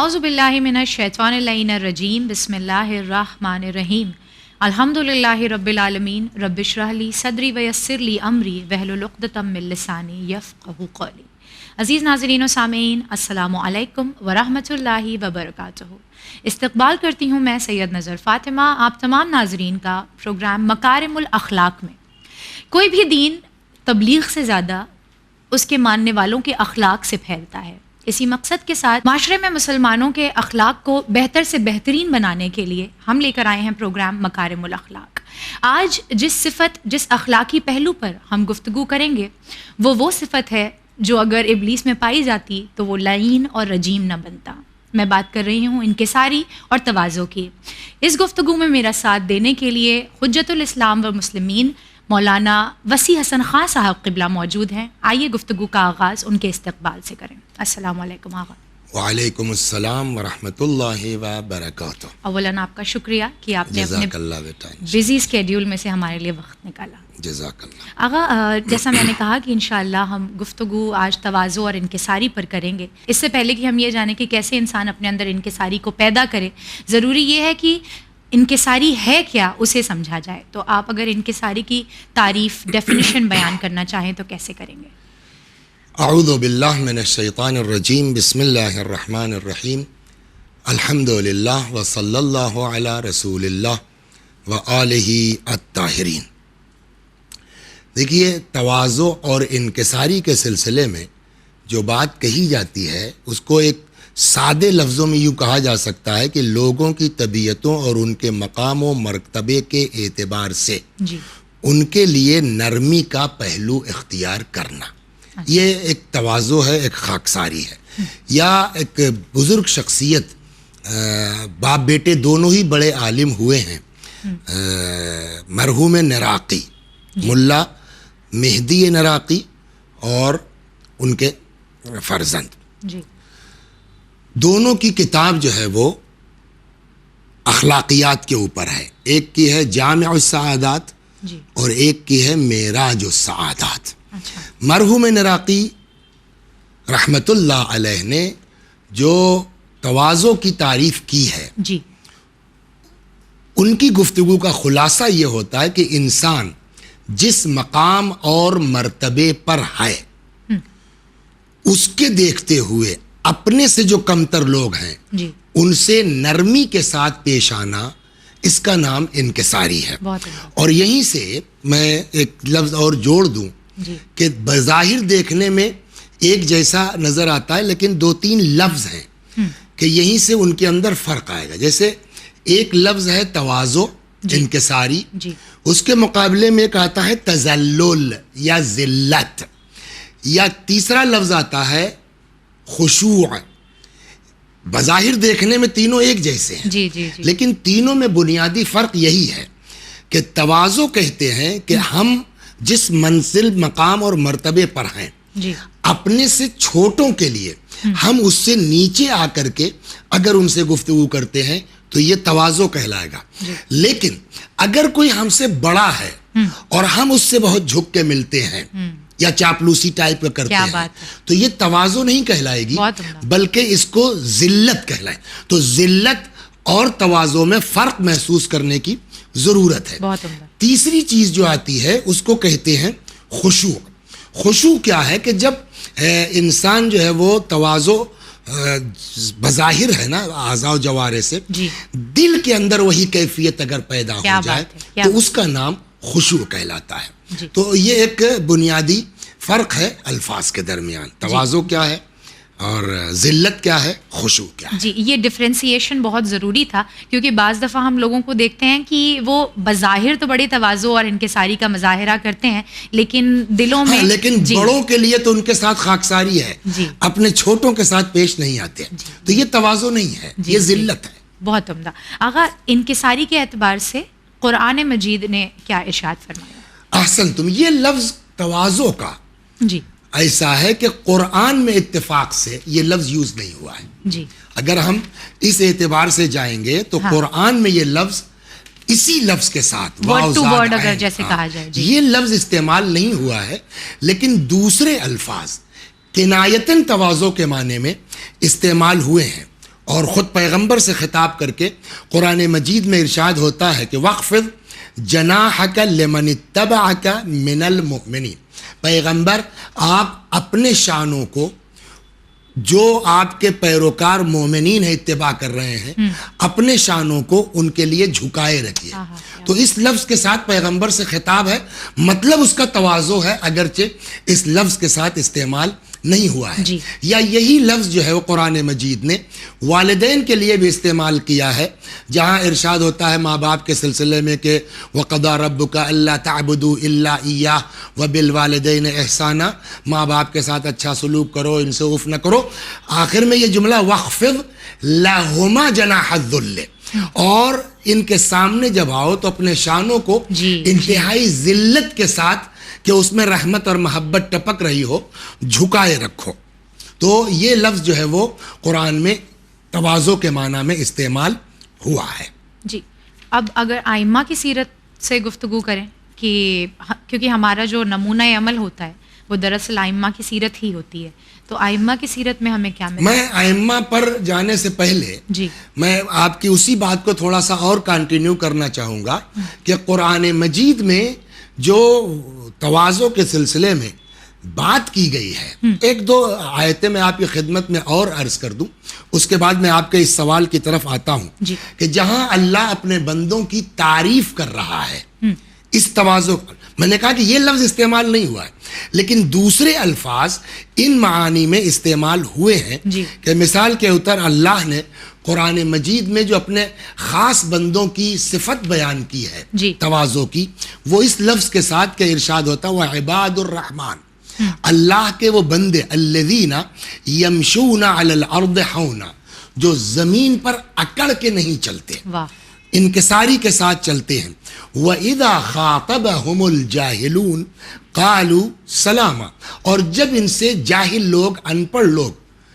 اعوذ باللہ من الشیطان اللعین الرجیم بسم اللہ الرحمن الرحیم الحمدللہ رب العالمین رب اشرح لی صدری ویسر لی امری واحلل عقدۃ من لسانی یفقہوا قولی۔ عزیز ناظرین و سامعین، السلام علیکم ورحمۃ اللہ وبرکاتہ۔ استقبال کرتی ہوں میں سید نظر فاطمہ آپ تمام ناظرین کا پروگرام مکارم الاخلاق میں۔ کوئی بھی دین تبلیغ سے زیادہ اس کے ماننے والوں کے اخلاق سے پھیلتا ہے۔ اسی مقصد کے ساتھ معاشرے میں مسلمانوں کے اخلاق کو بہتر سے بہترین بنانے کے لیے ہم لے کر آئے ہیں پروگرام مکارم الاخلاق۔ آج جس اخلاقی پہلو پر ہم گفتگو کریں گے وہ صفت ہے جو اگر ابلیس میں پائی جاتی تو وہ لعین اور رجیم نہ بنتا۔ میں بات کر رہی ہوں انکساری اور تواضع کی۔ اس گفتگو میں میرا ساتھ دینے کے لیے حجت الاسلام والمسلمین مولانا وسیع حسن خان صاحب قبلہ موجود ہیں۔ آئیے گفتگو کا آغاز ان کے استقبال سے کریں۔ السلام علیکم آغا۔ وعلیکم السلام ورحمۃ اللہ وبرکاتہ۔ اولاً آپ کا شکریہ کہ آپ نے اپنے بزی اسکیڈیول میں سے ہمارے لیے وقت نکالا۔ جزاک اللہ۔ آغا، جیسا میں نے کہا کہ انشاءاللہ ہم گفتگو آج تواضع اور انکساری پر کریں گے۔ اس سے پہلے کہ ہم یہ جانیں کہ کیسے انسان اپنے اندر انکساری کو پیدا کرے، ضروری یہ ہے کہ انکساری ہے کیا اسے سمجھا جائے۔ تو آپ اگر انکساری کی تعریف ڈیفینیشن بیان کرنا چاہیں تو کیسے کریں گے؟ اعوذ باللہ من الشیطان الرجیم بسم اللہ الرحمن الرحیم الحمد للہ وصلی اللہ علی رسول اللہ وآلہ الطاہرین۔ دیکھیے، تواضع اور انکساری کے سلسلے میں جو بات کہی جاتی ہے اس کو ایک سادے لفظوں میں یوں کہا جا سکتا ہے کہ لوگوں کی طبیعتوں اور ان کے مقام و مرتبے کے اعتبار سے ان کے لیے نرمی کا پہلو اختیار کرنا، یہ ایک تواضع ہے، ایک خاکساری ہے۔ یا ایک بزرگ شخصیت، باپ بیٹے دونوں ہی بڑے عالم ہوئے ہیں، مرحوم نراقی، ملا مہدی نراقی اور ان کے فرزند، دونوں کی کتاب جو ہے وہ اخلاقیات کے اوپر ہے۔ ایک کی ہے جامع السعادات اور ایک کی ہے معراج السعادات۔ مرحوم نراقی رحمت اللہ علیہ نے جو تواضع کی تعریف کی ہے، ان کی گفتگو کا خلاصہ یہ ہوتا ہے کہ انسان جس مقام اور مرتبے پر ہے اس کے دیکھتے ہوئے اپنے سے جو کمتر لوگ ہیں ان سے نرمی کے ساتھ پیش آنا، اس کا نام انکساری ہے۔ اور یہیں سے میں ایک لفظ اور جوڑ دوں کہ بظاہر دیکھنے میں ایک جیسا نظر آتا ہے لیکن دو تین لفظ ہیں کہ یہیں سے ان کے اندر فرق آئے گا۔ جیسے ایک لفظ ہے تواضع، انکساری، اس کے مقابلے میں ایک آتا ہے تذلل یا ذلت، یا تیسرا لفظ آتا ہے خشوع۔ بظاہر دیکھنے میں تینوں ایک جیسے ہیں، لیکن تینوں میں بنیادی فرق یہی ہے کہ تواضع کہتے ہیں کہ ہم جس منزل، مقام اور مرتبے پر ہیں، اپنے سے چھوٹوں کے لیے ہم اس سے نیچے آ کر کے اگر ان سے گفتگو کرتے ہیں تو یہ تواضع کہلائے گا۔ لیکن اگر کوئی ہم سے بڑا ہے اور ہم اس سے بہت جھک کے ملتے ہیں یا چاپلوسی ٹائپ کا کرتے ہیں تو یہ تواضع نہیں کہلائے گی بلکہ اس کو ذلت کہلائے۔ تو ذلت اور تواضع میں فرق محسوس کرنے کی ضرورت ہے۔ تیسری چیز جو آتی ہے اس کو کہتے ہیں خشوع۔ خشوع کیا ہے کہ جب انسان جو ہے وہ تواضع بظاہر ہے نا اعضاء و جوارح سے، دل کے اندر وہی کیفیت اگر پیدا ہو جائے تو اس کا نام خشوع کہلاتا ہے۔ تو یہ ایک بنیادی فرق ہے الفاظ کے درمیان، تواضع کیا ہے اور ذلت کیا ہے، خشوع کیا ہے۔ یہ ڈفرینسیشن بہت ضروری تھا کیونکہ بعض دفعہ ہم لوگوں کو دیکھتے ہیں کہ وہ بظاہر تو بڑے تواضع اور انکساری کا مظاہرہ کرتے ہیں لیکن دلوں میں لیکن بڑوں کے لیے تو ان کے ساتھ خاکساری ہے، اپنے چھوٹوں کے ساتھ پیش نہیں آتے، تو یہ تواضع نہیں ہے، یہ ذلت ہے۔ بہت عمدہ۔ آغا، انکساری کے اعتبار سے قرآن مجید نے کیا ارشاد فرمایا؟ احسن، تم یہ لفظ تواضع کا ایسا ہے کہ قرآن میں اتفاق سے یہ لفظ یوز نہیں ہوا ہے۔ اگر ہم اس اعتبار سے جائیں گے تو قرآن میں یہ لفظ اسی لفظ کے ساتھ ورڈ ٹو ورڈ اگر جیسے کہا جائے یہ لفظ استعمال نہیں ہوا ہے، لیکن دوسرے الفاظ کنایتاً تواضع کے معنی میں استعمال ہوئے ہیں۔ اور خود پیغمبر سے خطاب کر کے قرآن مجید میں ارشاد ہوتا ہے کہ وَاخْفِضْ جَنَاحَكَ لِمَنِ اتَّبَعَكَ مِنَ الْمُؤْمِنِينَ، پیغمبر آپ اپنے شانوں کو جو آپ کے پیروکار مومنین ہیں اتباع کر رہے ہیں اپنے شانوں کو ان کے لیے جھکائے رکھیے. تو اس لفظ کے ساتھ پیغمبر سے خطاب ہے، مطلب اس کا تواضع ہے اگرچہ اس لفظ کے ساتھ استعمال نہیں ہوا ہے. یا یہی لفظ جو ہے وہ قرآن مجید نے والدین کے لیے بھی استعمال کیا ہے، جہاں ارشاد ہوتا ہے ماں باپ کے سلسلے میں کہ وَقَضَىٰ رَبُّكَ أَلَّا تَعْبُدُوا إِلَّا إِيَّاهُ وَبِالْوَالِدَيْنِ إِحْسَانًا، ماں باپ کے ساتھ اچھا سلوک کرو، ان سے اف نہ کرو. آخر میں یہ جملہ وَاخْفِضْ لَهُمَا جَنَاحَ الذُّلِّ، اور ان کے سامنے جب آؤ تو اپنے شانوں کو انتہائی ذلت کے ساتھ کہ اس میں رحمت اور محبت ٹپک رہی ہو جھکائے رکھو. تو یہ لفظ جو ہے وہ قرآن میں تواضع کے معنی میں استعمال ہوا ہے. جی اب اگر ائمہ کی سیرت سے گفتگو کریں کہ کیونکہ ہمارا جو نمونہ عمل ہوتا ہے وہ دراصل ائمہ کی سیرت ہی ہوتی ہے، تو ائمہ کی سیرت میں ہمیں کیا ملتا ہے؟ میں ائمہ پر جانے سے پہلے میں آپ کی اسی بات کو تھوڑا سا اور کنٹینیو کرنا چاہوں گا کہ قرآن مجید میں جو تواضع کے سلسلے میں بات کی گئی ہے، ایک دو آیتیں میں آپ کی خدمت میں اور عرض کر دوں، اس کے بعد میں آپ کے اس سوال کی طرف آتا ہوں کہ جہاں اللہ اپنے بندوں کی تعریف کر رہا ہے اس تواضع، میں نے کہا کہ یہ لفظ استعمال نہیں ہوا ہے لیکن دوسرے الفاظ ان معانی میں استعمال ہوئے ہیں کہ مثال کے اوپر اللہ نے قرآن مجید میں جو اپنے خاص بندوں کی صفت بیان کی ہے تواضع کی، وہ اس لفظ کے ساتھ کہ ارشاد ہوتا ہے وعباد الرحمن، اللہ کے وہ بندے الذین یمشون علی الارض حونا، جو زمین پر اکڑ کے نہیں چلتے، انکساری کے ساتھ چلتے ہیں. وَإِذَا خَاطَبَهُمُ الْجَاهِلُونَ قَالُوا سَلَامًا، اور جب ان سے جاہل لوگ، ان پڑھ لوگ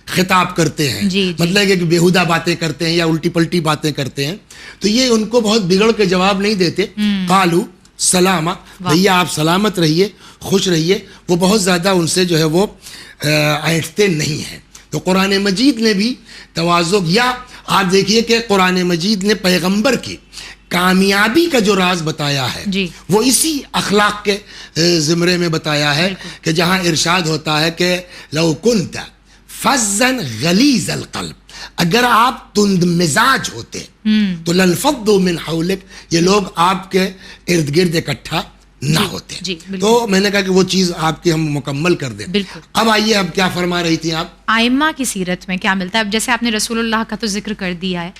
خطاب کرتے ہیں، مطلب کہ بےہودہ باتیں کرتے ہیں یا الٹی پلٹی باتیں کرتے ہیں، تو یہ ان کو بہت بگڑ کے جواب نہیں دیتے. قَالُوا سَلَامًا، بھیا آپ سلامت رہیے، خوش رہیے، وہ بہت زیادہ ان سے جو ہے وہ ایٹھتے نہیں ہیں. تو قرآن مجید نے بھی تواضع، یا آپ دیکھیے کہ قرآن مجید نے پیغمبر کی کامیابی کا جو راز بتایا ہے وہ اسی اخلاق کے زمرے میں بتایا ہے کہ جہاں ارشاد ہوتا ہے کہ لو کنت فظا غلیظ القلب، اگر آپ تند مزاج ہوتے تو لنفضوا من حولک، یہ لوگ آپ کے ارد گرد اکٹھا نہ ہوتے. تو میں نے کہا کہ وہ چیز آپ کی ہم مکمل کر دیں. اب آئیے، اب کیا فرما رہی تھی آپ؟ ائمہ کی سیرت میں کیا ملتا ہے؟ اب جیسے آپ نے رسول اللہ کا تو ذکر کر دیا ہے،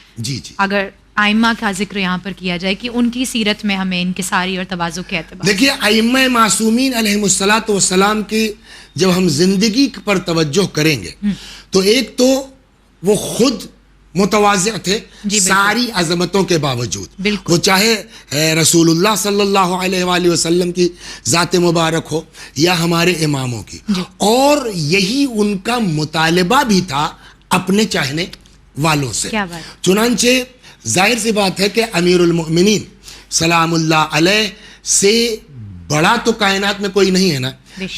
اگر ائمہ کا ذکر یہاں پر کیا جائے کہ ان کی سیرت میں ہمیں انکساری اور تواضع کے اعتبار، دیکھیے ائمہ معصومین علیہم الصلاۃ والسلام کی جب ہم زندگی پر توجہ کریں گے تو ایک تو وہ خود متواضع تھے ساری عظمتوں کے باوجود، وہ چاہے رسول اللہ صلی اللہ علیہ وآلہ وسلم کی ذات مبارک ہو یا ہمارے اماموں کی، اور یہی ان کا مطالبہ بھی تھا اپنے چاہنے والوں سے. چنانچہ ظاہر سی بات ہے کہ امیر المؤمنین سلام اللہ علیہ سے بڑا تو کائنات میں کوئی نہیں ہے نا.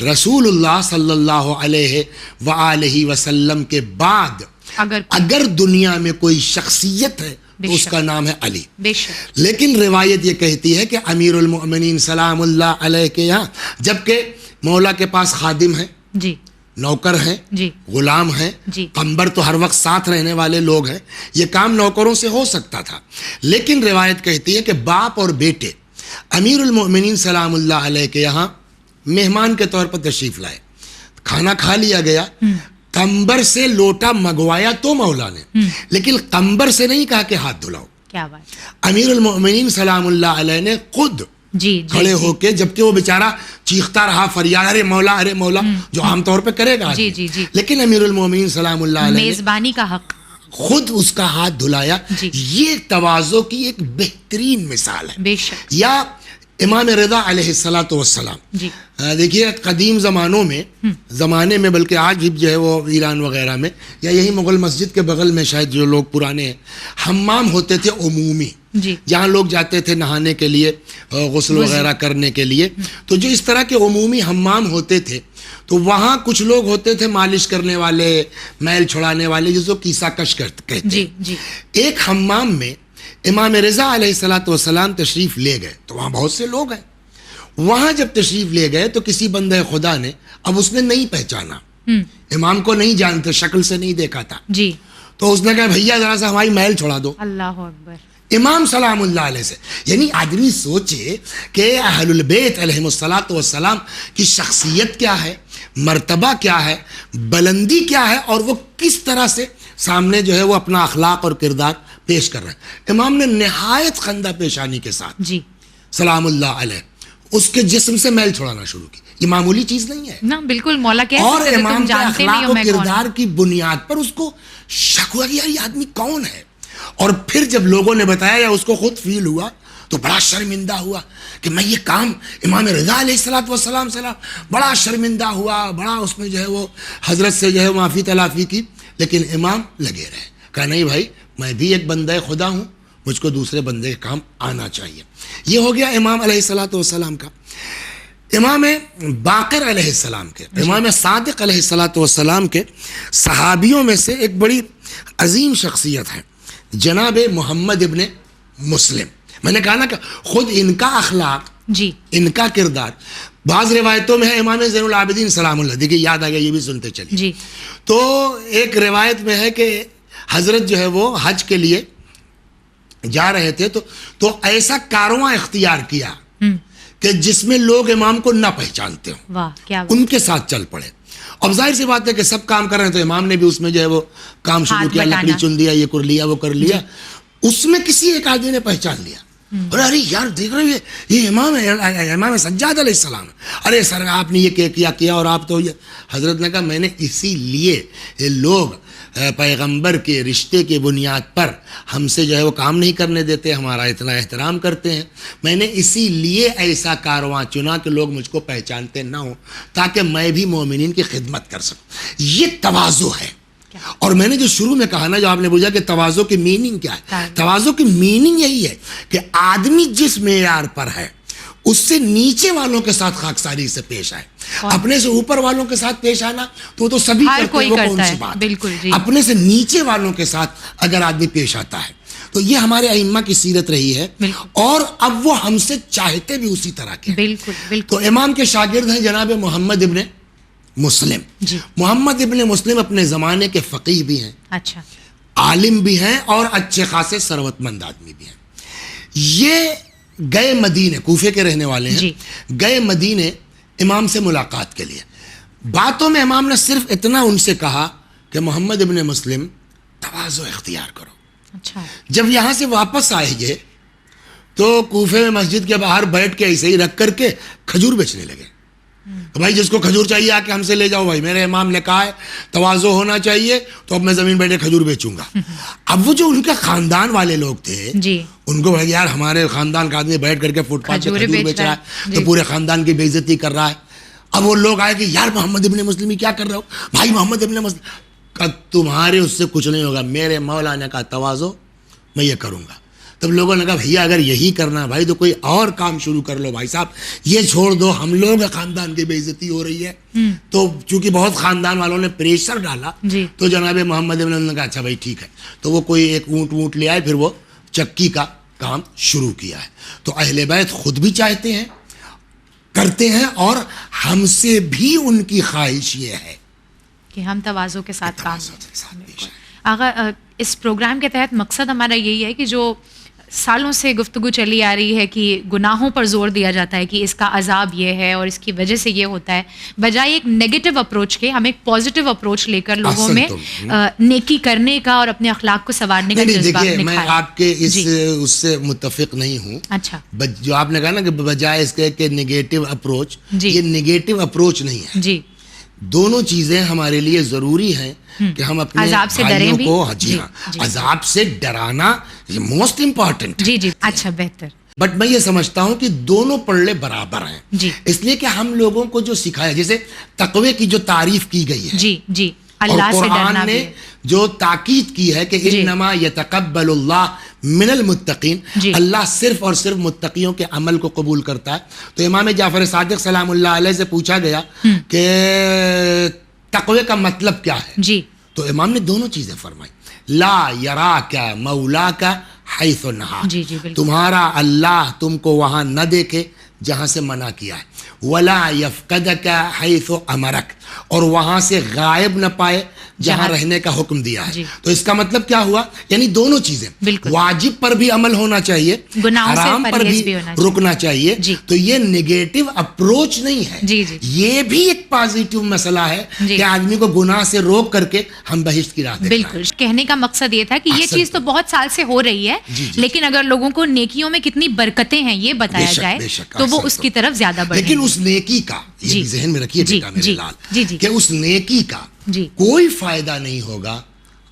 رسول اللہ صلی اللہ علیہ وآلہ وسلم کے بعد اگر دنیا میں کوئی شخصیت ہے تو اس کا نام ہے علی. لیکن روایت یہ کہتی ہے کہ امیر المؤمنین سلام اللہ علیہ کے یہاں جبکہ مولا کے پاس خادم ہیں، نوکر ہیں، غلام ہیں، قنبر تو ہر وقت ساتھ رہنے والے لوگ ہیں، یہ کام نوکروں سے ہو سکتا تھا، لیکن روایت کہتی ہے کہ باپ اور بیٹے امیر المؤمنین سلام اللہ علیہ کے یہاں مہمان کے طور پر تشریف لائے، کھانا کھا لیا گیا، قنبر سے لوٹا منگوایا تو مولا نے، لیکن قنبر سے نہیں کہا کہ ہاتھ دھلاؤ. امیر المؤمنین سلام اللہ علیہ نے خود کھڑے ہو کے، جبکہ وہ بیچارہ چیختا رہا فریاد ارے مولا جو عام طور پہ کرے گا، لیکن امیر المؤمنین سلام اللہ علیہ میزبانی کا حق خود اس کا ہاتھ دھلایا. یہ تواضع کی ایک بہترین مثال ہے. یا امام رضا علیہ الصلاۃ والسلام، دیکھیے قدیم زمانے میں بلکہ آج بھی جو ہے وہ ایران وغیرہ میں یا یہی مغل مسجد کے بغل میں شاید جو لوگ پرانے ہیں، حمام ہوتے تھے عمومی. جی جہاں لوگ جاتے تھے نہانے کے لیے، غسل وغیرہ کرنے کے لیے، تو جو اس طرح کے عمومی حمام ہوتے تھے تو وہاں کچھ لوگ ہوتے تھے مالش کرنے والے، میل چھڑانے والے، جس کو کیسا کش کہتے ہیں۔ جی جی ایک حمام میں امام رضا علیہ الصلوۃ والسلام تشریف لے گئے، تو وہاں بہت سے لوگ ہیں۔ وہاں جب تشریف لے گئے تو کسی بندہ خدا نے، اب اس نے نہیں پہچانا، امام کو نہیں جانتے، شکل سے نہیں دیکھا تھا، جی، تو اس نے کہا بھیا ذرا سا ہماری محل چھوڑا دو اللہ اکبر، امام سلام اللہ علیہ سے۔ یعنی آدمی سوچے کہ اہل البیت علیہم الصلوۃ والسلام کی شخصیت کیا ہے، مرتبہ کیا ہے، بلندی کیا ہے، اور وہ کس طرح سے سامنے جو ہے وہ اپنا اخلاق اور کردار پیش کر رہے ہیں۔ امام نے نہایت خندہ پیشانی کے ساتھ جی سلام اللہ علیہ اس کے جسم سے میل چھوڑانا شروع کی۔ یہ معمولی چیز نہیں ہے، نا بالکل، مولا کہہ اور سکتے تھے امام تم کے جانتے نہیں اخلاق ہو و میں کون کردار ہوں۔ کی بنیاد پر اس کو شک ہوا کہ یار یہ آدمی کون ہے، اور پھر جب لوگوں نے بتایا یا اس کو خود فیل ہوا تو بڑا شرمندہ ہوا کہ میں یہ کام امام رضا علیہ الصلوۃ والسلام سے بڑا شرمندہ ہوا، بڑا اس میں جو ہے وہ حضرت سے جو ہے معافی تلافی کی، لیکن امام لگے رہے، کہا نہیں بھائی میں بھی ایک بندہ خدا ہوں، مجھ کو دوسرے بندے کا کام آنا چاہیے۔ یہ ہو گیا امام علیہ الصلوۃ والسلام کا۔ امام باقر علیہ السلام کے، امام صادق علیہ الصلوۃ والسلام کے صحابیوں میں سے ایک بڑی عظیم شخصیت ہے جناب محمد ابن مسلم۔ میں نے کہا نا کہ خود ان کا اخلاق، جی ان کا کردار، بعض روایتوں میں ہے امام زین العابدین سلام اللہ، دیکھیے یاد آ گیا، یہ بھی سنتے چلیے۔ جی تو ایک روایت میں ہے کہ حضرت جو ہے وہ حج کے لیے جا رہے تھے تو ایسا کارواں اختیار کیا کہ جس میں لوگ امام کو نہ پہچانتے ہوں، واہ کیا ان کے ساتھ چل پڑے۔ اب ظاہر سی بات ہے کہ سب کام کر رہے ہیں تو امام نے بھی اس میں جو ہے وہ کام شروع کیا، لکڑی چن دیا، یہ کر لیا، وہ کر لیا۔ اس میں کسی ایک آدمی نے پہچان لیا، ارے یار دیکھ رہے یہ امام ہے، امام سجاد علیہ السلام ہے۔ ارے سر آپ نے یہ کیا اور آپ تو یہ۔ حضرت نے کہا میں نے اسی لیے یہ لوگ پیغمبر کے رشتے کے بنیاد پر ہم سے جو ہے وہ کام نہیں کرنے دیتے، ہمارا اتنا احترام کرتے ہیں، میں نے اسی لیے ایسا کارواں چنا کہ لوگ مجھ کو پہچانتے نہ ہوں، تاکہ میں بھی مومنین کی خدمت کر سکوں۔ یہ تواضع ہے۔ اور میں نے جو شروع میں کہا نا، جو آپ نے پوچھا کہ تواضع کی میننگ کیا ہے، تواضع کی میننگ یہی ہے کہ آدمی جس معیار پر ہے اس سے نیچے والوں کے ساتھ خاکساری سے پیش آئے۔ اپنے سے اوپر والوں کے ساتھ پیش آنا تو سبھی کرتے ہیں، وہ کون سی بات ہے، بالکل جی۔ اپنے سے نیچے والوں کے ساتھ اگر آدمی پیش آتا ہے تو یہ ہمارے ائمہ کی سیرت رہی ہے، اور اب وہ ہم سے چاہتے بھی اسی طرح کے۔ بالکل بالکل۔ تو امام کے شاگرد ہیں جناب محمد ابن مسلم۔ جی محمد ابن مسلم اپنے زمانے کے فقیہ بھی ہیں، اچھا، عالم بھی ہیں، اور اچھے خاصے ثروت مند آدمی بھی ہیں۔ یہ گئے مدینے، کوفے کے رہنے والے ہیں، جی۔ گئے مدینے امام سے ملاقات کے لیے۔ باتوں میں امام نے صرف اتنا ان سے کہا کہ محمد ابن مسلم تواضع اختیار کرو۔ اچھا، جب یہاں سے واپس آئے گے تو کوفے میں مسجد کے باہر بیٹھ کے ایسے ہی رکھ کر کے کھجور بیچنے لگے کہ بھائی جس کو کھجور چاہیے آ کے ہم سے لے جاؤ، بھائی میرے امام نے کہا ہے تواضع ہونا چاہیے، تو اب میں زمین بیٹھے کھجور بیچوں گا۔ اب وہ جو ان کے خاندان والے لوگ تھے جی، ان کو یار ہمارے خاندان کا آدمی بیٹھ کر کے فٹ پاتھ پہ کھجور بیچ رہا ہے تو پورے خاندان کی بے عزتی کر رہا ہے۔ اب وہ لوگ آئے کہ یار محمد ابن مسلم کیا کر رہے ہو، بھائی محمد ابن مسلم کا تمہارے اس سے کچھ نہیں ہوگا، میرے مولا نے کہا تواضع میں یہ کروں گا۔ تب لوگوں نے کہا بھیا اگر یہی کرنا ہے بھائی تو کوئی اور کام شروع کر لو، بھائی صاحب یہ چھوڑ دو، ہم لوگ خاندان کی بے عزتی ہو رہی ہے۔ تو چونکہ بہت خاندان والوں نے پریشر ڈالا تو جناب محمد ابن نے کہا اچھا بھائی ٹھیک ہے، تو وہ کوئی ایک اونٹ لے آئے، پھر وہ چکی کا کام شروع کیا ہے۔ تو اہل بیت خود بھی چاہتے ہیں، کرتے ہیں، اور ہم سے بھی ان کی خواہش یہ ہے کہ ہم تواضع کے ساتھ کام کریں۔ آغا اس پروگرام کے تحت مقصد ہمارا یہی ہے کہ جو سالوں سے گفتگو چلی آ رہی ہے کہ گناہوں پر زور دیا جاتا ہے کہ اس کا عذاب یہ ہے اور اس کی وجہ سے یہ ہوتا ہے، بجائے ایک نیگیٹو اپروچ کے ہم ایک پازیٹیو اپروچ لے کر لوگوں میں نیکی کرنے کا اور اپنے اخلاق کو سنوارنے کا جذبہ دکھائیں۔ دکھائیں۔ میں آپ کے اس سے متفق نہیں ہوں۔ اچھا، جو آپ نے کہا نا کہ بجائے اس کے کہ نیگیٹو اپروچ، یہ نیگیٹو اپروچ نہیں ہے۔ جی، دونوں چیزیں ہمارے لیے ضروری ہیں کہ ہم اپنے عذاب سے بھائیوں ڈریں کو، بھی۔ عذاب سے ڈرانا موسٹ امپورٹنٹ۔ جی جی، اچھا بہتر۔ بٹ میں یہ سمجھتا ہوں کہ دونوں پلڑے برابر ہیں، جی، اس لیے کہ ہم لوگوں کو جو سکھایا، جیسے تقوی کی جو تعریف کی گئی ہے، جی جی، اللہ سے ڈرنا قرآن بھی نے ہے. جو تاکید کی ہے کہ انما یتقبل اللہ من المتقین، جی. اللہ صرف اور صرف متقیوں کے عمل کو قبول کرتا ہے. تو امام جعفر صادق سلام اللہ علیہ سے پوچھا گیا کہ تقوی کا مطلب کیا ہے، جی تو امام نے دونوں چیزیں فرمائی. لا یراک مولاک حیث نہا، جی جی بالکل. تمہارا اللہ تم کو وہاں نہ دیکھے جہاں سے منع کیا ہے. ولا یفقدک حیث امرک، اور وہاں سے غائب نہ پائے جہاں رہنے کا حکم دیا ہے. جی. تو اس کا مطلب کیا ہوا، یعنی دونوں چیزیں، بالکل. واجب پر بھی عمل ہونا چاہیے، گناہوں سے حرام پر پرہیز بھی بھی ہونا چاہیے. رکنا چاہیے. جی. تو یہ نیگیٹو اپروچ نہیں ہے، جی جی یہ بھی ایک پازیٹیو مسئلہ ہے جی. کہ آدمی کو گناہ سے روک کر کے ہم بہشت کی راہ دکھائیں. بالکل. کہنے کا مقصد یہ تھا کہ یہ احسن. چیز تو بہت سال سے ہو رہی ہے، جی جی. لیکن اگر لوگوں کو نیکیوں میں کتنی برکتیں ہیں یہ بتایا بے شک، جائے بے شک، تو وہ احسن. اس کی طرف زیادہ بڑھیں. لیکن اس نیکی کا یہ جی. بھی ذہن میں رکھیے جی بیٹا میرے جی لال، جی جی کہ اس نیکی کا جی کوئی فائدہ نہیں ہوگا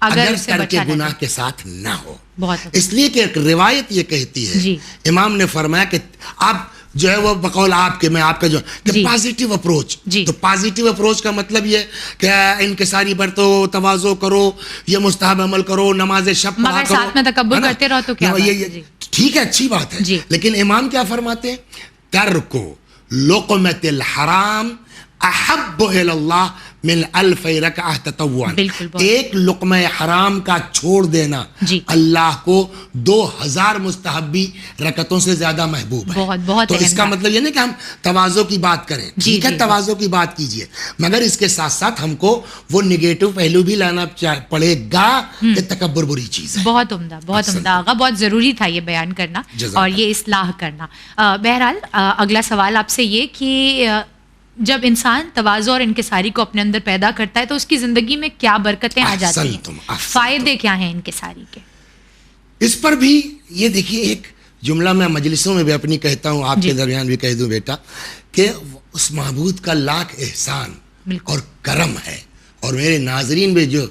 اگر اسے ترک بچا نہ گناہ جائے. کے ساتھ نہ ہو. بہت اس لیے کہ ایک روایت یہ کہتی ہے، جی. امام نے فرمایا کہ آپ جو ہے وہ بقول آپ کے، میں آپ کا جو کہ جی. Positive approach. جی. تو پازیٹیو اپروچ کا مطلب یہ کہ انکساری برتو، تواضع کرو، یہ مستحب عمل کرو، نماز شب پڑھا مگر کرو، ساتھ میں تکبر ہے نا؟ کرتے رہو تو کیا بات ہے. جی. ٹھیک ہے، اچھی بات ہے. جی. لیکن امام کیا فرماتے ہیں، ترکو لقمۃ الحرام احب الی اللہ من الف رکعہ تطوعا. بالکل. ایک لقمہ حرام کا چھوڑ دینا جی. اللہ کو 2000 مستحبی رکعتوں سے زیادہ محبوب ہے. بہت بہت تو اس کا اہم مطلب یہ نہیں کہ ہم تواضع کی بات کریں، جی، ٹھیک ہے جی. تواضع کی بات کیجئے، مگر اس کے ساتھ ساتھ ہم کو وہ نگیٹو پہلو بھی لانا پڑے گا کہ تکبر بری چیز ہے. بہت عمدہ، بہت احسن. عمدہ آغا. بہت ضروری تھا یہ بیان کرنا جزاک اور اللہ. یہ اصلاح کرنا. بہرحال اگلا سوال آپ سے یہ کہ جب انسان تواضع اور انکساری کو اپنے اندر پیدا کرتا ہے تو اس کی زندگی میں کیا برکتیں آ جاتی احسنتم، ہیں، احسنتم. فائدے کیا ہیں انکساری کے؟ اس پر بھی یہ دیکھیے ایک جملہ میں مجلسوں میں بھی اپنی کہتا ہوں، آپ جی. کے درمیان بھی کہہ دوں بیٹا، کہ اس معبود کا لاکھ احسان بالکل. اور کرم ہے. اور میرے ناظرین بھی جو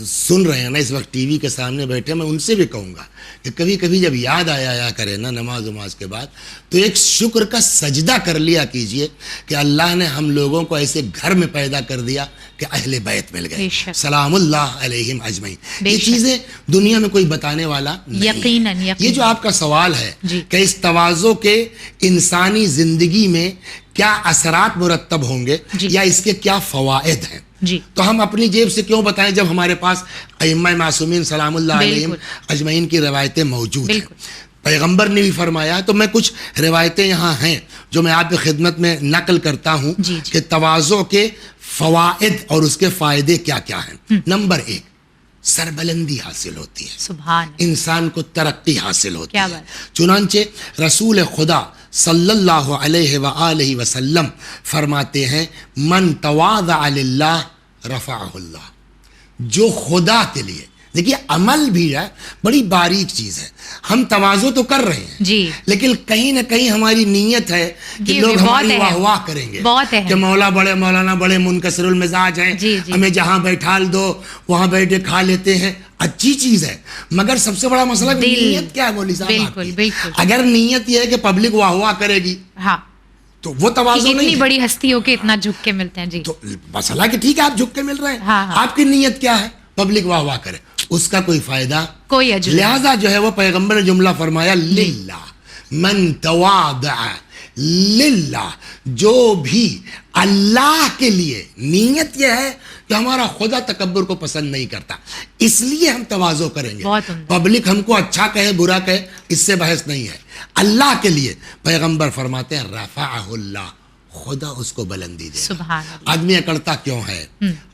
سن رہے ہیں نا اس وقت ٹی وی کے سامنے بیٹھے، میں ان سے بھی کہوں گا کہ کبھی کبھی جب یاد آیا کرے نا نماز کے بعد، تو ایک شکر کا سجدہ کر لیا کیجئے کہ اللہ نے ہم لوگوں کو ایسے گھر میں پیدا کر دیا کہ اہل بیت مل گئے، سلام اللہ علیہم اجمعین. یہ چیزیں دنیا میں کوئی بتانے والا نہیں. یقیناً. یہ جو آپ کا سوال ہے جی. کہ اس تواضع کے انسانی زندگی میں کیا اثرات مرتب ہوں گے جی. یا اس کے کیا فوائد ہیں، جی. تو ہم اپنی جیب سے کیوں بتائیں جب ہمارے پاس ائمہ معصومین سلام اللہ علیہم اجمعین کی روایتیں موجود ہیں. پیغمبر نے بھی فرمایا. تو میں کچھ روایتیں یہاں ہیں جو میں آپ کی خدمت میں نقل کرتا ہوں جی. کہ تواضع کے فوائد اور اس کے فائدے کیا کیا ہیں. نمبر 1، سربلندی حاصل ہوتی ہے، سبحان. انسان کو ترقی حاصل ہوتی کیا ہے. بات. چنانچہ رسول خدا صلی اللہ علیہ وآلہ وسلم فرماتے ہیں، من تواضع للہ رفعہ اللہ. جو خدا کے لیے، دیکھیے عمل بھی ہے بڑی باریک چیز ہے. ہم تواضع تو کر رہے ہیں جی، لیکن کہیں نہ کہیں ہماری نیت ہے کہ جی، لوگ بہت ہماری اہم. واہ واہ کریں گے بہت اہم. کہ مولانا بڑے منکسر المزاج ہیں، جی، جی. ہمیں جہاں بیٹھال دو وہاں بیٹھے کھا لیتے ہیں. اچھی چیز ہے، مگر سب سے بڑا مسئلہ نیت کیا ہے مولوی صاحب آپ بالکل کی؟ بالکل. اگر نیت یہ ہے کہ پبلک واہ واہ کرے گی ہاں، تو وہ تواضع نہیں اتنی ہے. بڑی ہستی ہو کے اتنا جھک کے ملتے ہیں. جی. تو مسئلہ کہ ٹھیک ہے آپ جھک کے مل رہے ہیں، ہاں، ہاں. آپ کی نیت کیا ہے؟ پبلک واہ واہ کرے، اس کا کوئی فائدہ کوئی اجر نہیں. لہذا جو ہے وہ پیغمبر نے جملہ فرمایا، للہ من تواضع للہ، جو بھی اللہ کے لیے. نیت یہ ہے کہ ہمارا خدا تکبر کو پسند نہیں کرتا، اس لیے ہم تواضع کریں گے. بہت عمدہ. پبلک ہم کو اچھا کہے برا کہے اس سے بحث نہیں ہے. اللہ کے لیے پیغمبر فرماتے ہیں رفعہ اللہ، خدا اس کو بلندی دے. سبحان اللہ. آدمی اکڑتا کیوں ہے،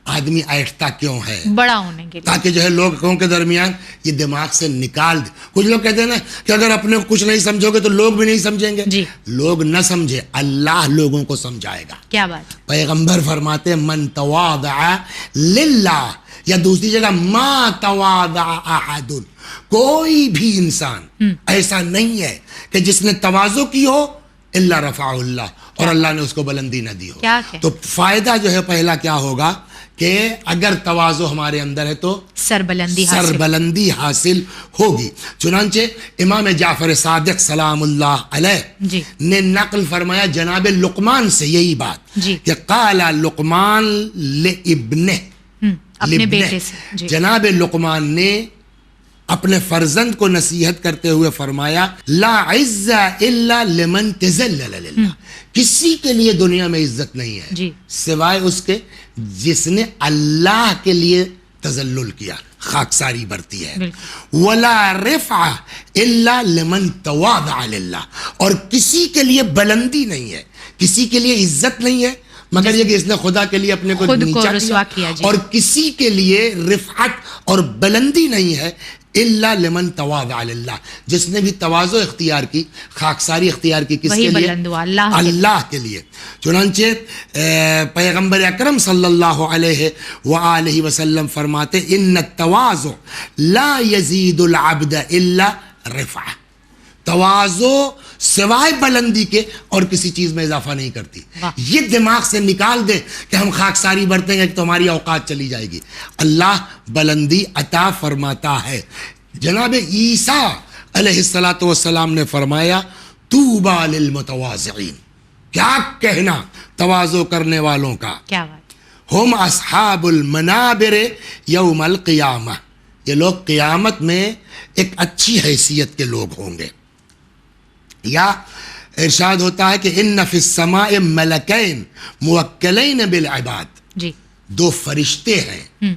آدمی ایٹھتا کیوں ہے؟ بڑا ہونے کے لیے. تاکہ جو ہے لوگوں کے درمیان یہ دماغ سے نکال دے. کچھ لوگ کہتے ہیں نا کہ اگر اپنے کچھ نہیں سمجھو گے تو لوگ بھی نہیں سمجھیں گے. جی. لوگ نہ سمجھے، اللہ لوگوں کو سمجھائے گا. کیا بات. پیغمبر فرماتے ہیں من تواضع للہ، یا دوسری جگہ ما تواضع احد، کوئی بھی انسان ایسا نہیں ہے کہ جس نے تواضع کی ہو الا رفعہ اللہ، اور اللہ نے اس کو بلندی نہ دی ہو. تو فائدہ جو ہے پہلا کیا ہوگا کہ اگر تواضع ہمارے اندر ہے تو سربلندی حاصل ہوگی. چنانچہ امام جعفر صادق سلام اللہ علیہ نے نقل فرمایا جناب لقمان سے یہی بات کہ قال لقمان لابنہ، اپنے لابنہ۔ بیٹے سے، جی۔ جناب لقمان نے اپنے فرزند کو نصیحت کرتے ہوئے فرمایا لا عز الا لمن تذلل للہ، کسی کے لیے دنیا میں عزت نہیں ہے جی۔ سوائے اس کے جس نے اللہ کے لیے تذلل کیا، خاکساری برتی ہے۔ ولا رفع الا لمن تواضع للہ، اور کسی کے لیے بلندی نہیں ہے، کسی کے لیے عزت نہیں ہے مگر یہ کہ اس نے خدا کے لیے اپنے کو خود کو نیچا رسوا کیا، جی۔ اور کسی کے لیے رفعت اور بلندی نہیں ہے الا لمن تواضع للہ، جس نے بھی تواضع اختیار کی، خاکساری اختیار کی، کس وہی کے لیے؟ بلند ہوا، اللہ کے اللہ کے لیے۔ چنانچہ پیغمبر اکرم صلی اللہ علیہ وآلہ وسلم فرماتے ان التواضع لا یزید العبد الا رفعہ، تواضع سوائے بلندی کے اور کسی چیز میں اضافہ نہیں کرتی۔ یہ دماغ سے نکال دیں کہ ہم خاکساری برتیں گے کہ تمہاری اوقات چلی جائے گی، اللہ بلندی عطا فرماتا ہے۔ جناب عیسیٰ علیہ الصلاۃ والسلام نے فرمایا طوبی للمتواضعین، کیا کہنا تواضع کرنے والوں کا، کیا بات، ہم اصحاب المنابر یوم القیامہ، یہ لوگ قیامت میں ایک اچھی حیثیت کے لوگ ہوں گے۔ یا ارشاد ہوتا ہے کہ ان فی السماء ملکین موکلین بالعباد، جی، دو فرشتے ہیں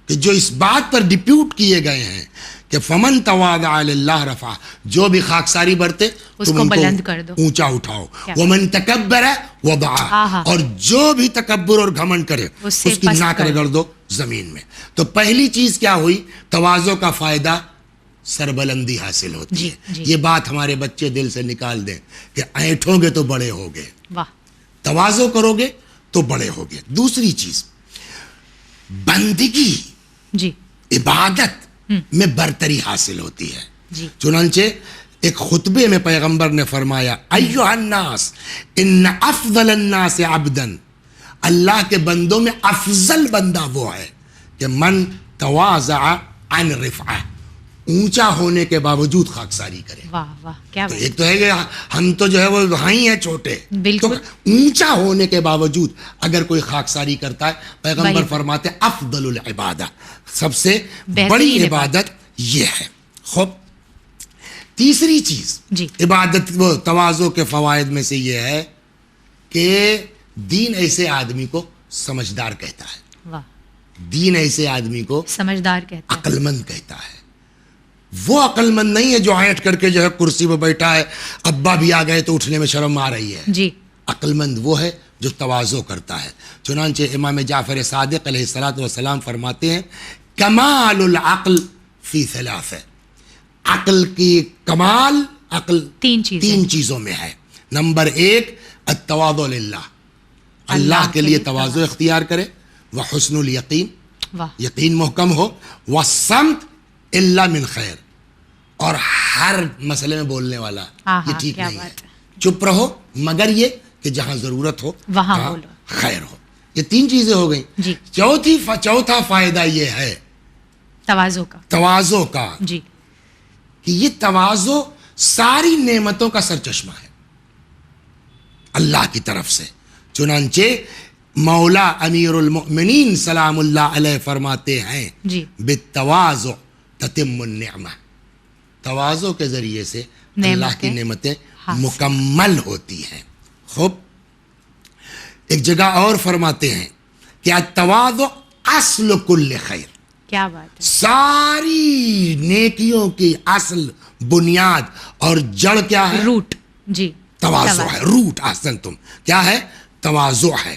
کہ جو اس بات پر ڈپیوٹ کیے گئے ہیں کہ فمن تواضع للہ رفع، جو بھی خاکساری برتے اس تم کو ان بلند کر دو، اونچا اٹھاؤ، ومن تکبر وضع، اور جو بھی تکبر اور گھمنڈ کرے اس سے اس کی پست ناک کر رگڑ دو زمین میں۔ تو پہلی چیز کیا ہوئی، تواضع کا فائدہ سربلندی حاصل ہوتی جی، ہے۔ جی۔ یہ بات ہمارے بچے دل سے نکال دیں کہ اینٹھو گے تو بڑے ہوگے، واہ، تواضع کرو گے تو بڑے ہوگے۔ دوسری چیز، بندگی، جی، عبادت میں برتری حاصل ہوتی ہے۔ جی، چنانچہ ایک خطبے میں پیغمبر نے فرمایا ایھا الناس ان افضل الناس عبدا، اللہ کے بندوں میں افضل بندہ وہ ہے کہ من تواضع عن رفعہ، اونچا ہونے کے باوجود خاکساری کرے۔ واہ واہ، کیا تو بات، ایک تو ہے کہ ہم تو جو ہے وہ ہی ہیں چھوٹے، بالکل۔ تو اونچا ہونے کے باوجود اگر کوئی خاکساری کرتا ہے، پیغمبر وہی فرماتے افضل العبادہ، سب سے بہترین بڑی عبادت یہ ہے۔ خوب، تیسری چیز جی، عبادت وہ تواضع کے فوائد میں سے یہ ہے کہ دین ایسے آدمی کو سمجھدار کہتا ہے، واہ، دین ایسے آدمی کو سمجھدار کہتے ہیں، عقل مند کہتا ہے۔ وہ عقل مند نہیں ہے جو اینٹ کر کے جو ہے کرسی پہ بیٹھا ہے، ابا بھی آ گئے تو اٹھنے میں شرم آ رہی ہے۔ جی، عقل مند وہ ہے جو تواضع کرتا ہے۔ چنانچہ امام جعفر صادق علیہ الصلاۃ والسلام فرماتے ہیں کمال العقل فی ثلاث، عقل کی کمال، عقل تین چیزوں میں ہے۔ نمبر ایک التواضع للہ، اللہ کے لیے تواضع اختیار کرے، وحسن الیقین، واہ، یقین محکم ہو، والصمت الا من خیر، اور ہر مسئلے میں بولنے والا یہ ٹھیک نہیں ہے، چپ رہو مگر یہ کہ جہاں ضرورت ہو وہاں بولو، خیر ہو۔ یہ تین چیزیں ہو گئیں۔ جی، چوتھا فائدہ یہ ہے تواضع کا جی، کہ یہ تواضع ساری نعمتوں کا سرچشمہ ہے اللہ کی طرف سے۔ چنانچہ مولا امیر المؤمنین سلام اللہ علیہ فرماتے ہیں جی، بالتواضع تتم النعمہ، تواضع کے ذریعے سے اللہ کی نعمتیں مکمل ہوتی ہیں۔ خوب، ایک جگہ اور فرماتے ہیں کہ التواضع اصل کل خیر، کیا بات ہے، ساری نیکیوں کی اصل، بنیاد اور جڑ کیا ہے؟ روٹ، جی، تواضع ہے، روٹ۔ احسن، تم کیا ہے؟ تواضع ہے۔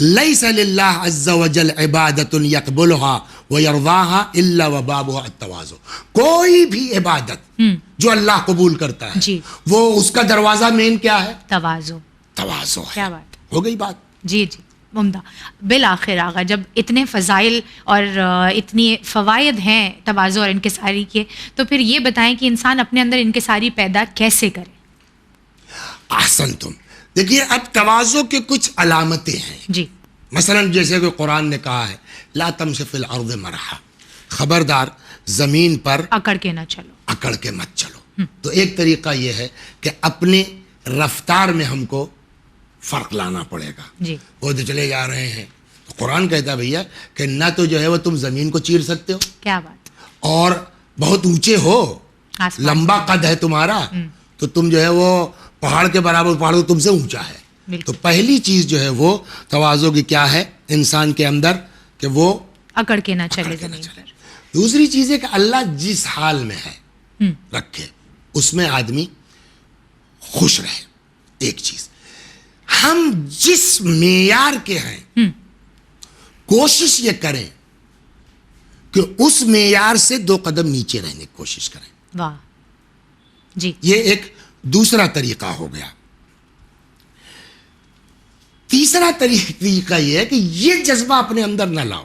لیس للہ عز وجل عبادت یقبلها ویرضاها الا وبابها التواضع، کوئی بھی عبادت جو اللہ قبول کرتا ہے جی، وہ اس کا دروازہ مین کیا ہے؟ تواضع، تواضع ہے۔ کیا بات، ہو گئی بات؟ جی، جی، عمدہ۔ بالآخر آغا، جب اتنے فضائل اور اتنی فوائد ہیں تواضع اور انکساری کے، تو پھر یہ بتائیں کہ انسان اپنے اندر انکساری پیدا کیسے کرے؟ احسن، تم دیکھیے، اب تواضع کے کچھ علامتیں ہیں۔ جی، مثلا جیسے کہ قرآن نے کہا ہے لا تمش فی الارض مرحا، خبردار زمین پر اکڑ کے نہ چلو، اکڑ کے مت چلو۔ تو ایک طریقہ یہ ہے کہ اپنے رفتار میں ہم کو فرق لانا پڑے گا۔ جی، وہ تو چلے جا رہے ہیں قرآن کہتا ہے بھیا کہ نہ تو جو ہے وہ تم زمین کو چیر سکتے ہو, کیا بات, اور بہت اونچے ہو, آسمان لمبا قد ہے تمہارا, تو تم جو ہے وہ پہاڑ کے برابر, پہاڑ تو تم سے اونچا ہے. تو پہلی چیز جو ہے وہ تواضع کی کیا ہے انسان کے اندر, کہ وہ اکڑ کے نہ چلے زمین پر. دوسری چیز ہے کہ اللہ جس حال میں ہے رکھے اس میں آدمی خوش رہے. ایک چیز, ہم جس معیار کے ہیں کوشش یہ کریں کہ اس معیار سے 2 قدم نیچے رہنے کی کوشش کریں. واہ جی, یہ ایک دوسرا طریقہ ہو گیا. تیسرا طریقہ یہ ہے کہ یہ جذبہ اپنے اندر نہ لاؤ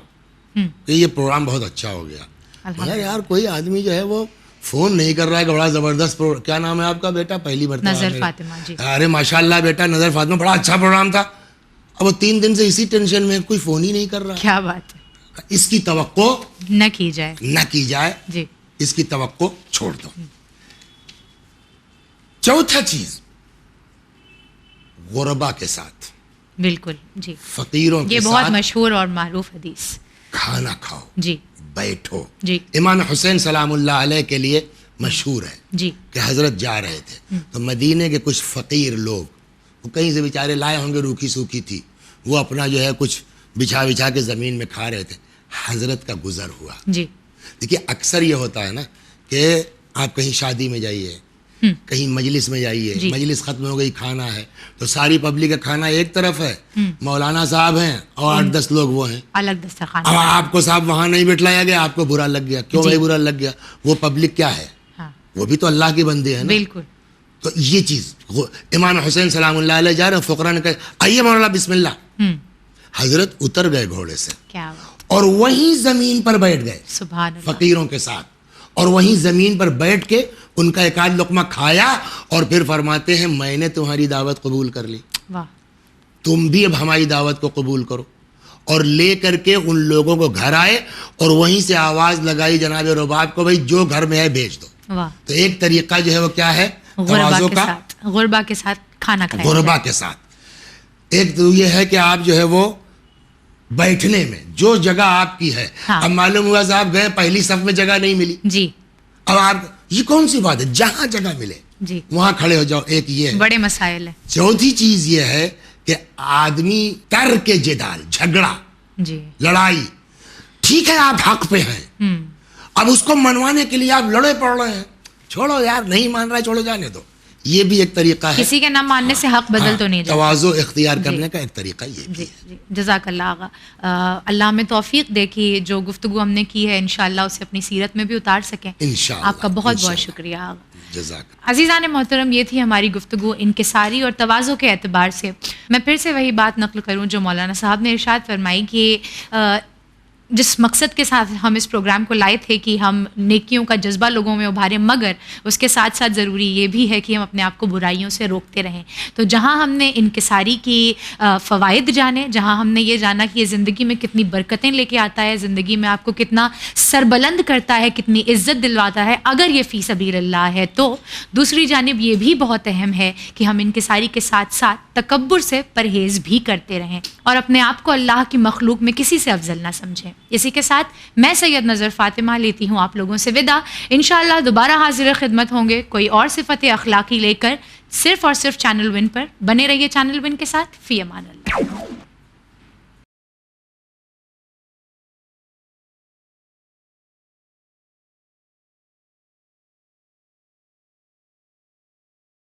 کہ یہ پروگرام بہت اچھا ہو گیا, مگر یار کوئی آدمی جو ہے وہ فون نہیں کر رہا ہے کہ بڑا زبردست پروگرام, کیا نام ہے آپ کا بیٹا, پہلی مرتبہ نظر فاطمہ جی, ارے ماشاء اللہ بیٹا نظر فاطمہ بڑا اچھا پروگرام تھا. اب وہ 3 دن سے اسی ٹینشن میں, کوئی فون ہی نہیں کر رہا. کیا بات ہے, اس کی توقع نہ کی جائے, نہ کی جائے جی, اس کی توقع چھوڑ دو. چوتھا چیز, غربا کے ساتھ, بالکل جی, فقیروں کے یہ ساتھ بہت مشہور اور معروف حدیث, کھانا کھاؤ, جی بیٹھو. جی امام حسین سلام اللہ علیہ کے لیے مشہور ہے جی, کہ حضرت جا رہے تھے تو مدینے کے کچھ فقیر لوگ, وہ کہیں سے بیچارے لائے ہوں گے, روکھی سوکھی تھی, وہ اپنا جو ہے کچھ بچھا کے زمین میں کھا رہے تھے. حضرت کا گزر ہوا. جی, دیکھیے اکثر یہ ہوتا ہے نا کہ آپ کہیں شادی میں جائیے, کہیں مجلس میں جائیے, مجلس ختم ہو گئی, کھانا ہے تو ساری پبلک کا کھانا ایک طرف ہے, مولانا صاحب ہیں اور 8-10 لوگ وہ ہیں, الگ دسترخوان. اب آپ کو صاحب وہاں نہیں بٹھلایا گیا, آپ کو برا لگ گیا. کیوں بھائی برا لگ گیا؟ وہ پبلک کیا ہے, وہ بھی تو اللہ کی بندے ہیں نا. بالکل. تو یہ چیز امام حسین سلام اللہ علیہ جا رہے ہیں, فقراء نے کہا آئیے مولانا بسم اللہ. حضرت اتر گئے گھوڑے سے کیا اور وہیں زمین پر بیٹھ گئے سبحان اللہ, فقیروں کے ساتھ, اور وہیں زمین پر بیٹھ کے ان کا 1 لقمہ کھایا, اور پھر فرماتے ہیں میں نے تمہاری دعوت قبول کر لی, واہ, تم بھی اب ہماری دعوت کو قبول کرو. اور لے کر کے ان لوگوں کو گھر آئے اور وہیں سے آواز لگائی جناب رباب کو, بھائی جو گھر میں ہے بھیج دو. واہ, تو ایک طریقہ جو ہے وہ کیا ہے, غربا کے ساتھ, غربا کے ساتھ کھانا کھایا, غربا کے ساتھ. ایک تو یہ ہے کہ آپ جو ہے وہ بیٹھنے میں جو جگہ آپ کی ہے, اب معلوم ہوا صاحب گئے پہلی صف میں جگہ نہیں ملی, جی, اب آپ, یہ کون سی بات ہے, جہاں جگہ ملے جی وہاں کھڑے ہو جاؤ. ایک یہ ہے, بڑے مسائل ہیں. چوتھی چیز یہ ہے کہ آدمی ترک جدال, جھگڑا, جی, لڑائی, ٹھیک ہے آپ حق پہ ہیں, اب اس کو منوانے کے لیے آپ لڑے پڑ رہے ہیں, چھوڑو یار نہیں مان رہا, چھوڑو جانے دو. یہ بھی ایک طریقہ ہے, کسی کے نہ ماننے سے حق بدل تو نہیں جاتا. تواضع اختیار کرنے کا ایک طریقہ یہ بھی ہے. جی, جزاک اللہ آغا, اللہ ہمیں توفیق دے کہ جو گفتگو ہم نے کی ہے انشاءاللہ اسے اپنی سیرت میں بھی اتار سکیں. انشاءاللہ, آپ کا بہت بہت شکریہ آغا. جزاک. عزیزان محترم, یہ تھی ہماری گفتگو انکساری اور تواضع کے اعتبار سے. میں پھر سے وہی بات نقل کروں جو مولانا صاحب نے ارشاد فرمائی کہ جس مقصد کے ساتھ ہم اس پروگرام کو لائے تھے کہ ہم نیکیوں کا جذبہ لوگوں میں ابھاریں, مگر اس کے ساتھ ساتھ ضروری یہ بھی ہے کہ ہم اپنے آپ کو برائیوں سے روکتے رہیں. تو جہاں ہم نے انکساری کی فوائد جانے, جہاں ہم نے یہ جانا کہ یہ زندگی میں کتنی برکتیں لے کے آتا ہے, زندگی میں آپ کو کتنا سربلند کرتا ہے, کتنی عزت دلواتا ہے اگر یہ فی سبیل اللہ ہے, تو دوسری جانب یہ بھی بہت اہم ہے کہ ہم انکساری کے ساتھ ساتھ تکبر سے پرہیز بھی کرتے رہیں اور اپنے آپ کو اللہ کی مخلوق میں کسی سے افضل نہ سمجھیں. اسی کے ساتھ میں سید نظر فاطمہ لیتی ہوں آپ لوگوں سے وداع. انشاءاللہ دوبارہ حاضر خدمت ہوں گے کوئی اور صفت اخلاقی لے کر, صرف اور صرف چینل ون پر. بنے رہیے چینل ون کے ساتھ. فی امان اللہ.